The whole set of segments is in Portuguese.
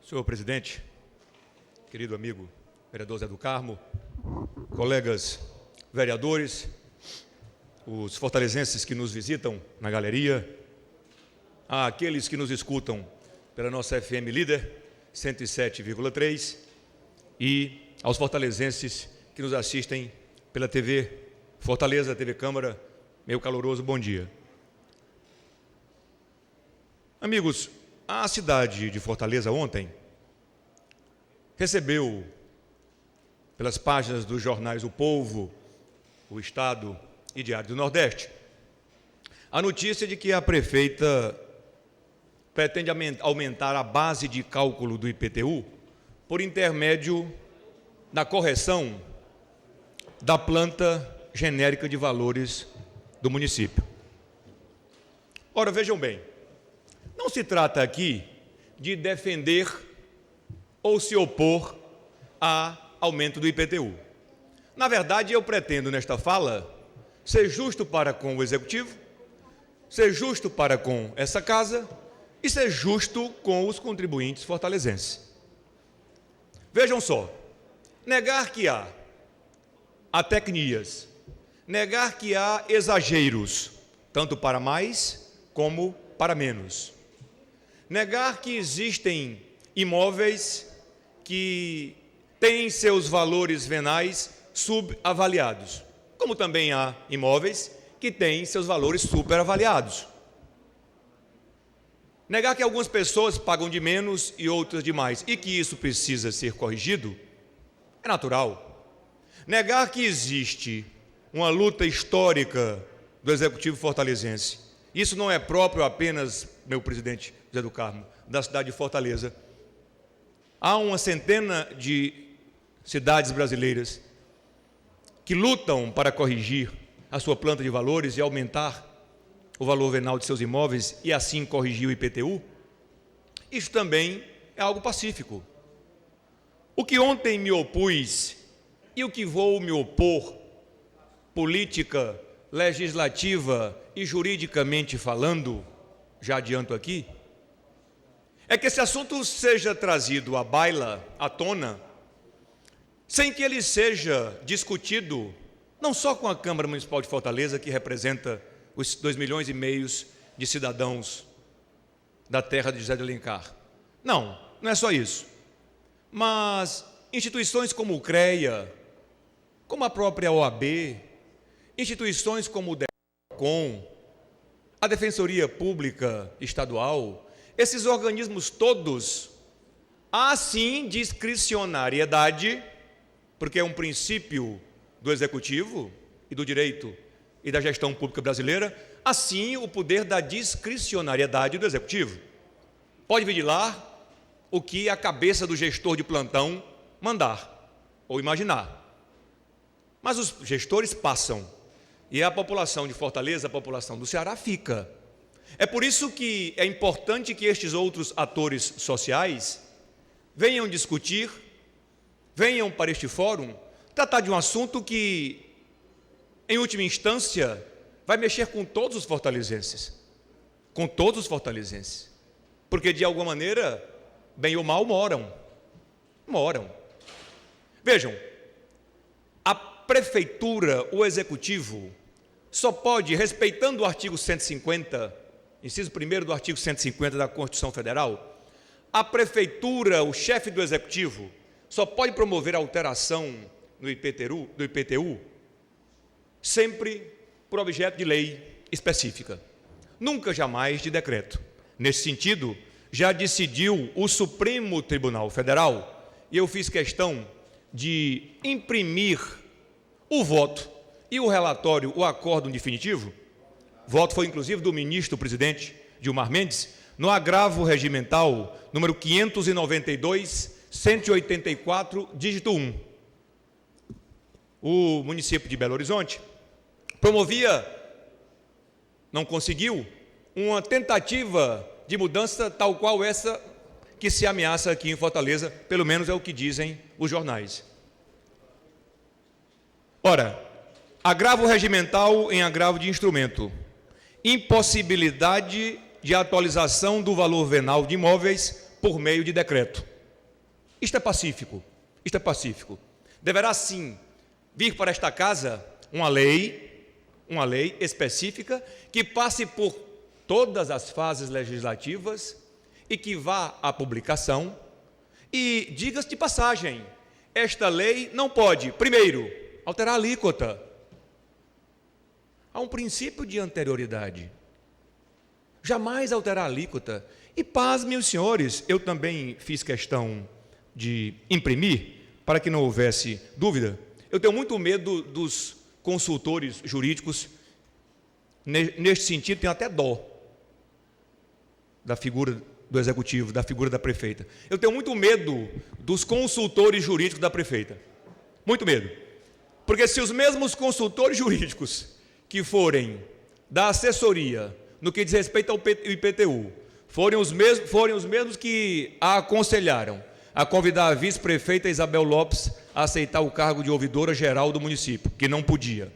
Senhor presidente, querido amigo vereador Zé do Carmo, colegas vereadores, os fortalezenses que nos visitam na galeria, àqueles que nos escutam pela nossa FM Líder 107,3 e aos fortalezenses que nos assistem pela TV Fortaleza, TV Câmara, meu caloroso bom dia. Amigos, a cidade de Fortaleza ontem recebeu, pelas páginas dos jornais O Povo, O Estado e Diário do Nordeste, a notícia de que a prefeita pretende aumentar a base de cálculo do IPTU por intermédio da correção da planta genérica de valores do município. Ora, vejam bem, não se trata aqui de defender ou se opor a aumento do IPTU. Na verdade, eu pretendo, nesta fala, ser justo para com o Executivo, ser justo para com essa casa e ser justo com os contribuintes fortalezenses. Vejam só, negar que há atecnias, negar que há exageros, tanto para mais como para menos, negar que existem imóveis que têm seus valores venais subavaliados, como também há imóveis que têm seus valores superavaliados. Negar que algumas pessoas pagam de menos e outras de mais e que isso precisa ser corrigido é natural. Negar que existe uma luta histórica do Executivo fortalezense, isso não é próprio apenas, meu presidente Zé do Carmo, da cidade de Fortaleza. Há uma centena de cidades brasileiras que lutam para corrigir a sua planta de valores e aumentar o valor venal de seus imóveis e assim corrigir o IPTU. Isso também é algo pacífico. O que ontem me opus e o que vou me opor, política, legislativa e juridicamente falando, já adianto aqui, é que esse assunto seja trazido à baila, à tona, sem que ele seja discutido, não só com a Câmara Municipal de Fortaleza, que representa os 2,5 milhões de cidadãos da terra de José de Alencar. Não é só isso. Mas instituições como o CREA, como a própria OAB, instituições como o DECOM, a Defensoria Pública Estadual, esses organismos todos, há sim discricionariedade, porque é um princípio do Executivo e do direito e da gestão pública brasileira, assim o poder da discricionariedade do Executivo. Pode vir de lá o que a cabeça do gestor de plantão mandar ou imaginar. Mas os gestores passam e a população de Fortaleza, a população do Ceará fica. É por isso que é importante que estes outros atores sociais venham discutir, venham para este fórum, tratar de um assunto que, em última instância, vai mexer com todos os fortalezenses. Com todos os fortalezenses. Porque, de alguma maneira, bem ou mal, moram. Vejam, a prefeitura, o executivo, só pode, respeitando o artigo 150, inciso 1º do artigo 150 da Constituição Federal, a prefeitura, o chefe do executivo, só pode promover alteração no IPTU sempre por objeto de lei específica, nunca jamais de decreto. Nesse sentido, já decidiu o Supremo Tribunal Federal, e eu fiz questão de imprimir o voto e o relatório, o acórdão definitivo. O voto foi inclusive do ministro-presidente Gilmar Mendes, no agravo regimental número 592-184, dígito 1. O município de Belo Horizonte promovia, não conseguiu, uma tentativa de mudança tal qual essa que se ameaça aqui em Fortaleza, pelo menos é o que dizem os jornais. Ora, agravo regimental em agravo de instrumento, impossibilidade de atualização do valor venal de imóveis por meio de decreto. Isto é pacífico, isto é pacífico. Deverá sim vir para esta casa uma lei específica que passe por todas as fases legislativas e que vá à publicação. E diga-se de passagem, esta lei não pode, primeiro, alterar a alíquota. Há um princípio de anterioridade. Jamais alterar a alíquota. E pasmem os senhores, eu também fiz questão de imprimir, para que não houvesse dúvida. Eu tenho muito medo dos consultores jurídicos, neste sentido, tenho até dó da figura do executivo, da figura da prefeita. Eu tenho muito medo dos consultores jurídicos da prefeita. Muito medo. Porque se os mesmos consultores jurídicos que forem da assessoria, no que diz respeito ao IPTU, forem os mesmos que a aconselharam a convidar a vice-prefeita Isabel Lopes a aceitar o cargo de ouvidora geral do município, que não podia.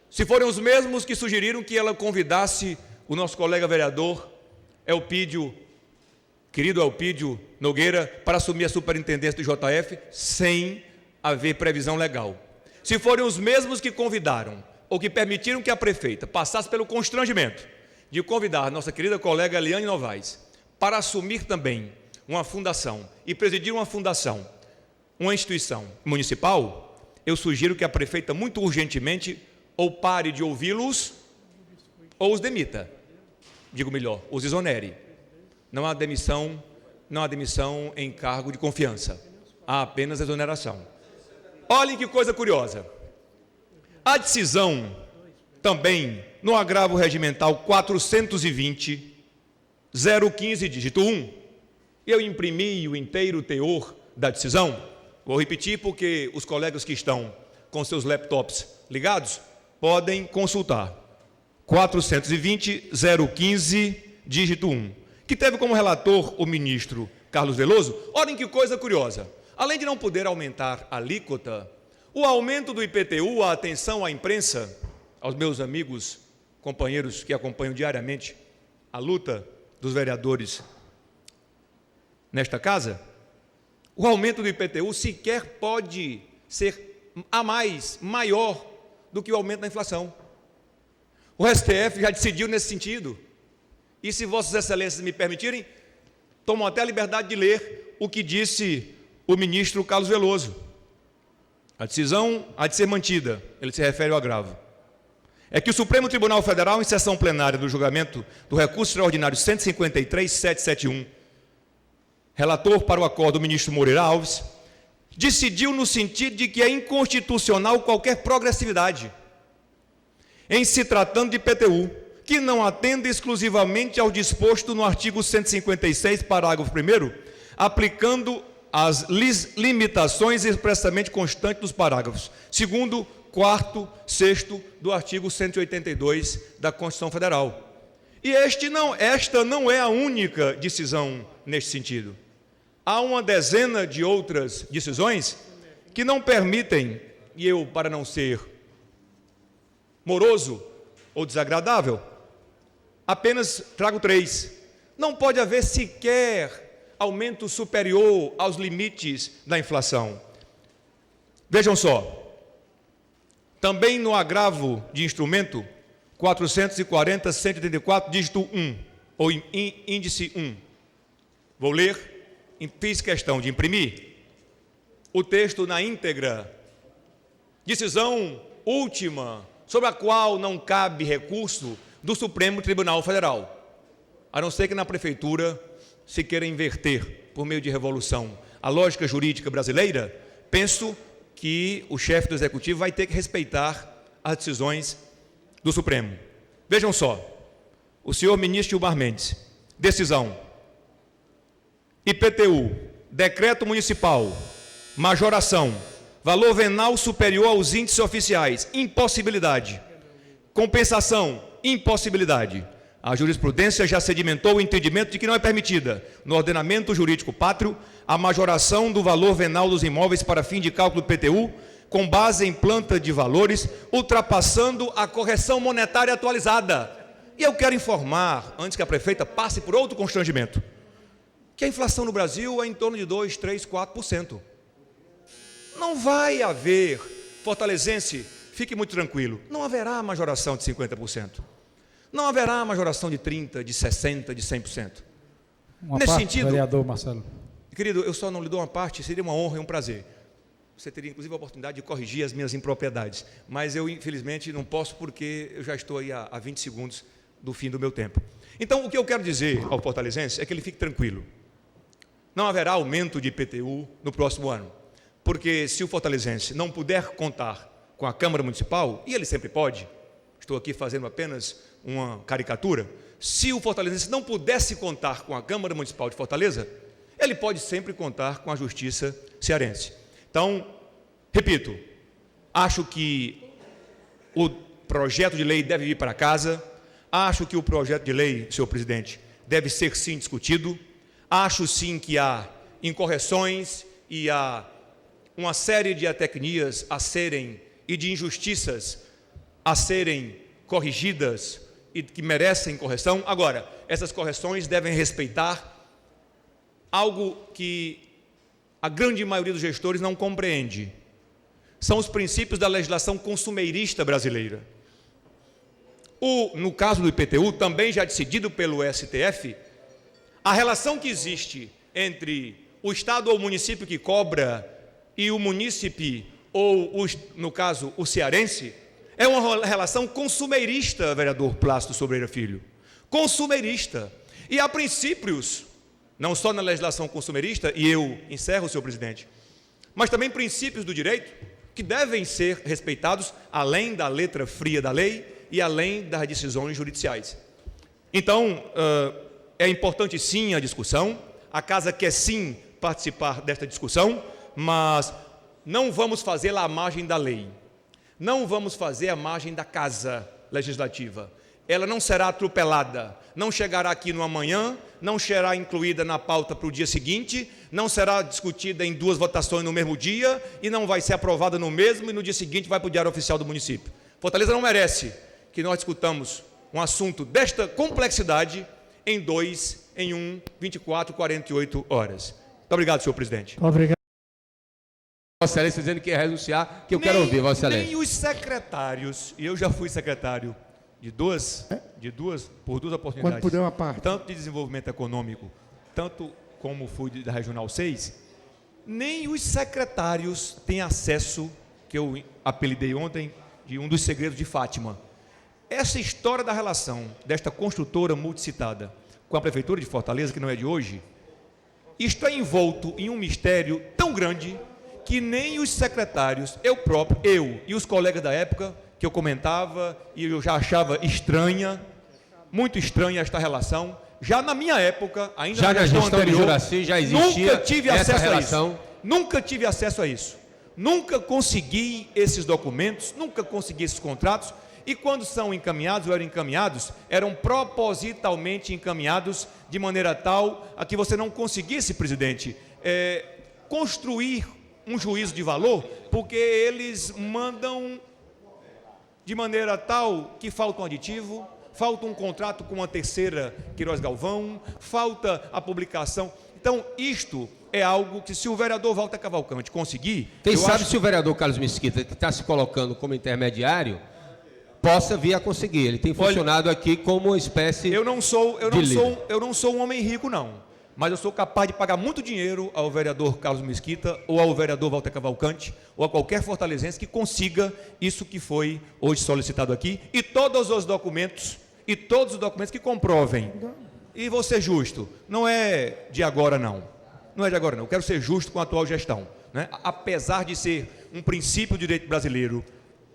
Se forem os mesmos que sugeriram que ela convidasse o nosso colega vereador querido Elpídio Nogueira, para assumir a superintendência do JF, sem haver previsão legal. Se forem os mesmos que convidaram, ou que permitiram que a prefeita passasse pelo constrangimento de convidar a nossa querida colega Eliane Novaes para assumir também uma fundação e presidir uma fundação, uma instituição municipal, eu sugiro que a prefeita, muito urgentemente, ou pare de ouvi-los, ou os demita. Digo melhor, os exonere. Não há demissão em cargo de confiança. Há apenas exoneração. Olhem que coisa curiosa. A decisão, também, no agravo regimental 420-015, dígito 1, eu imprimi o inteiro teor da decisão. Vou repetir porque os colegas que estão com seus laptops ligados podem consultar. 420-015, dígito 1, que teve como relator o ministro Carlos Veloso. Olhem que coisa curiosa. Além de não poder aumentar a alíquota, o aumento do IPTU, a atenção à imprensa, aos meus amigos, companheiros que acompanham diariamente a luta dos vereadores nesta casa, o aumento do IPTU sequer pode ser maior do que o aumento da inflação. O STF já decidiu nesse sentido. E se Vossas Excelências me permitirem, tomo até a liberdade de ler o que disse o ministro Carlos Veloso. A decisão há de ser mantida, ele se refere ao agravo. É que o Supremo Tribunal Federal, em sessão plenária do julgamento do recurso extraordinário 153.771, relator para o acordo do ministro Moreira Alves, decidiu no sentido de que é inconstitucional qualquer progressividade, em se tratando de IPTU, que não atenda exclusivamente ao disposto no artigo 156, parágrafo 1º, aplicando as limitações expressamente constantes dos parágrafos 2º, 4º, 6º do artigo 182 da Constituição Federal. E esta não é a única decisão neste sentido. Há uma dezena de outras decisões que não permitem, e eu, para não ser moroso ou desagradável, apenas trago 3. Não pode haver sequer aumento superior aos limites da inflação. Vejam só, também no agravo de instrumento 440.184, dígito 1, ou índice 1. Vou ler, fiz questão de imprimir o texto na íntegra. Decisão última, sobre a qual não cabe recurso do Supremo Tribunal Federal, a não ser que na prefeitura se queira inverter, por meio de revolução, a lógica jurídica brasileira. Penso que o chefe do Executivo vai ter que respeitar as decisões do Supremo. Vejam só, o senhor ministro Gilmar Mendes, decisão, IPTU, decreto municipal, majoração, valor venal superior aos índices oficiais, impossibilidade, compensação, impossibilidade. A jurisprudência já sedimentou o entendimento de que não é permitida, no ordenamento jurídico pátrio, a majoração do valor venal dos imóveis para fim de cálculo do IPTU, com base em planta de valores, ultrapassando a correção monetária atualizada. E eu quero informar, antes que a prefeita passe por outro constrangimento, que a inflação no Brasil é em torno de 2, 3, 4%. Não vai haver, fortalezense, fique muito tranquilo, não haverá majoração de 50%. Não haverá majoração de 30%, de 60%, de 100%. Nesse sentido, vereador Marcelo. Querido, eu só não lhe dou uma parte, seria uma honra e um prazer. Você teria, inclusive, a oportunidade de corrigir as minhas impropriedades. Mas eu, infelizmente, não posso porque eu já estou aí a 20 segundos do fim do meu tempo. Então, o que eu quero dizer ao fortalezense é que ele fique tranquilo. Não haverá aumento de IPTU no próximo ano. Porque se o fortalezense não puder contar com a Câmara Municipal, e ele sempre pode, estou aqui fazendo apenas uma caricatura, se o fortalezense não pudesse contar com a Câmara Municipal de Fortaleza, ele pode sempre contar com a Justiça cearense. Então, repito, acho que o projeto de lei deve vir para casa, acho que o projeto de lei, senhor presidente, deve ser sim discutido, acho sim que há incorreções e há uma série de atecnias a serem e de injustiças a serem corrigidas e que merecem correção. Agora, essas correções devem respeitar algo que a grande maioria dos gestores não compreende. São os princípios da legislação consumeirista brasileira. No caso do IPTU, também já decidido pelo STF, a relação que existe entre o Estado ou o município que cobra e o munícipe, ou, no caso, o cearense, é uma relação consumeirista, vereador Plácido Sobreira Filho. Consumeirista. E há princípios, não só na legislação consumerista, e eu encerro, senhor presidente, mas também princípios do direito que devem ser respeitados além da letra fria da lei e além das decisões judiciais. Então, é importante sim a discussão, a casa quer sim participar desta discussão, mas não vamos fazê-la à margem da lei, não vamos fazer à margem da casa legislativa. Ela não será atropelada, não chegará aqui no amanhã, não será incluída na pauta para o dia seguinte, não será discutida em 2 votações no mesmo dia e não vai ser aprovada no mesmo e no dia seguinte vai para o Diário Oficial do município. Fortaleza não merece que nós discutamos um assunto desta complexidade em 2, em 1, 24, 48 horas. Muito obrigado, senhor presidente. Obrigado. Vossa Excelência dizendo que ia renunciar, que eu quero ouvir, Vossa Excelência. Nem os secretários, e eu já fui secretário por duas oportunidades. Quando puder uma parte. Tanto de desenvolvimento econômico, tanto como fui da Regional 6, nem os secretários têm acesso, que eu apelidei ontem, de um dos segredos de Fátima. Essa história da relação desta construtora multicitada com a Prefeitura de Fortaleza, que não é de hoje, está envolto em um mistério tão grande que nem os secretários, eu e os colegas da época, que eu comentava e eu já achava estranha, muito estranha esta relação, já na minha época, ainda já na gestão anterior, de Juraci já existia nunca tive essa acesso relação. a isso. Nunca tive acesso a isso. Nunca consegui esses documentos, nunca consegui esses contratos, e quando são encaminhados ou eram encaminhados, eram propositalmente encaminhados de maneira tal a que você não conseguisse, presidente, construir um juízo de valor, porque eles mandam de maneira tal que falta um aditivo, falta um contrato com uma terceira Queiroz Galvão, falta a publicação. Então, isto é algo que, se o vereador Walter Cavalcante conseguir... Quem sabe se o vereador Carlos Mesquita, que está se colocando como intermediário, possa vir a conseguir. Ele tem funcionado aqui como uma espécie eu não sou um homem rico, não. Mas eu sou capaz de pagar muito dinheiro ao vereador Carlos Mesquita, ou ao vereador Walter Cavalcante, ou a qualquer fortalezense que consiga isso que foi hoje solicitado aqui, e todos os documentos que comprovem. E vou ser justo, não é de agora não. Não é de agora não. Eu quero ser justo com a atual gestão, né? Apesar de ser um princípio do direito brasileiro,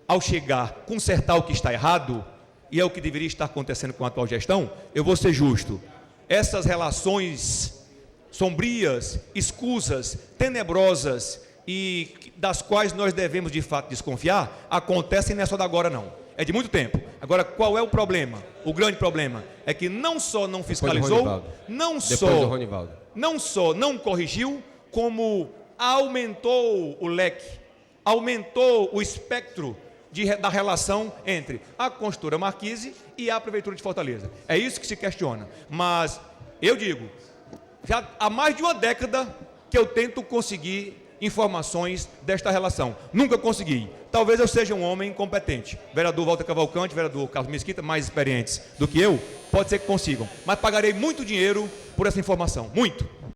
ao chegar, consertar o que está errado, e é o que deveria estar acontecendo com a atual gestão, eu vou ser justo. Essas relações sombrias, escusas, tenebrosas e das quais nós devemos de fato desconfiar, acontecem não é só da agora não, é de muito tempo. Agora, qual é o problema? O grande problema é que não só não fiscalizou, não só não corrigiu, como aumentou o leque, aumentou o espectro da relação entre a construtora Marquise e a Prefeitura de Fortaleza. É isso que se questiona. Mas eu digo, Já há mais de uma década que eu tento conseguir informações desta relação. Nunca consegui. Talvez eu seja um homem competente. Vereador Walter Cavalcante, vereador Carlos Mesquita, mais experientes do que eu, pode ser que consigam. Mas pagarei muito dinheiro por essa informação. Muito.